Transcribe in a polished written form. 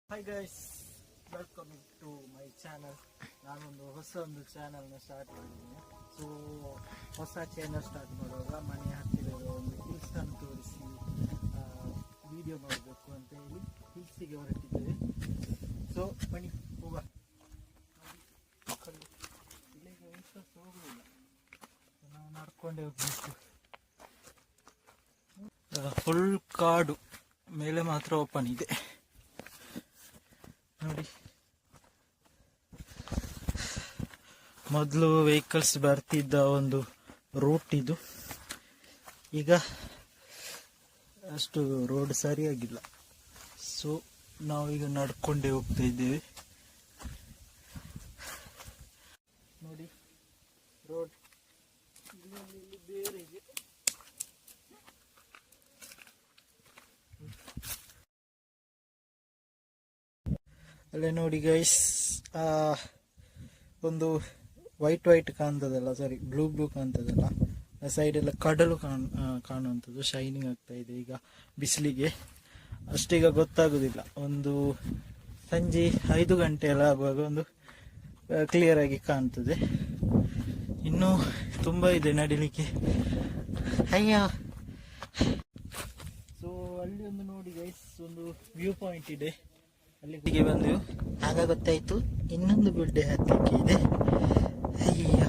Hi guys, welcome to my channel. ನಾನೊಂದು ಹೊಸ ಚಾನಲ್ನ ಸ್ಟಾರ್ಟ್ ಮಾಡಿದ್ದೀನಿ. ಸೊ ಹೊಸ ಚಾನಲ್ ಸ್ಟಾರ್ಟ್ ಮಾಡುವಾಗ ಮನೆ ಹತ್ತಿರ ಒಂದು ಹಿಲ್ಸನ್ನು ತೋರಿಸಿ ವಿಡಿಯೋ ಮಾಡಬೇಕು ಅಂತ ಹೇಳಿ ಹಿಲ್ಸಿಗೆ ಹೊರಟಿದ್ದೇವೆ. ಸೊ ಬನ್ನಿ ಹೋಗುವ. ಇಲ್ಲಿಗೆ ವಿಶ್ವಾಸ ಹೋಗುವುದಿಲ್ಲ, ನಾವು ನಡ್ಕೊಂಡೇ ಹೋಗ್ಬೇಕು. ಫುಲ್ ಕಾಡು, ಮೇಲೆ ಮಾತ್ರ ಓಪನ್ ಇದೆ ನೋಡಿ. ಮೊದಲು ವೆಹಿಕಲ್ಸ್ ಬರ್ತಿದ್ದ ಒಂದು ರೂಟ್ ಇದು. ಈಗ ಅಷ್ಟು ರೋಡ್ ಸರಿಯಾಗಿಲ್ಲ. ಸೊ ನಾವೀಗ ನಡ್ಕೊಂಡೇ ಹೋಗ್ತಾ ಇದ್ದೇವೆ ನೋಡಿ. ರೋಡ್ ಇಲ್ಲಿ ಬೇರೆ ಇದೆ. ಅಲ್ಲೇ ನೋಡಿ ಗೈಸ್, ಒಂದು ವೈಟ್ ಕಾಣ್ತದಲ್ಲ, ಸಾರಿ ಬ್ಲೂ ಕಾಣ್ತದಲ್ಲ, ಆ ಸೈಡ್ ಎಲ್ಲ ಕಡಲು ಕಾಣುವಂಥದ್ದು ಶೈನಿಂಗ್ ಆಗ್ತಾ ಇದೆ ಈಗ ಬಿಸಿಲಿಗೆ. ಅಷ್ಟೀಗ ಗೊತ್ತಾಗುದಿಲ್ಲ. ಒಂದು ಸಂಜೆ 5 ಗಂಟೆ ಎಲ್ಲ ಆಗುವಾಗ ಒಂದು ಕ್ಲಿಯರ್ ಆಗಿ ಕಾಣ್ತದೆ. ಇನ್ನೂ ತುಂಬ ಇದೆ ನಡಿಲಿಕ್ಕೆ. ಅಯ್ಯ, ಸೊ ಅಲ್ಲಿ ಒಂದು ನೋಡಿ ಗೈಸ್, ಒಂದು ವ್ಯೂ ಪಾಯಿಂಟ್ ಇದೆ. ಅಲ್ಲಿಗೆ ಬಂದು ಆಗ ಗೊತ್ತಾಯ್ತು ಇನ್ನೊಂದು ಗುಡ್ಡೆ ಹತ್ತಕ್ಕೆ ಇದೆ. ಅಯ್ಯೋ,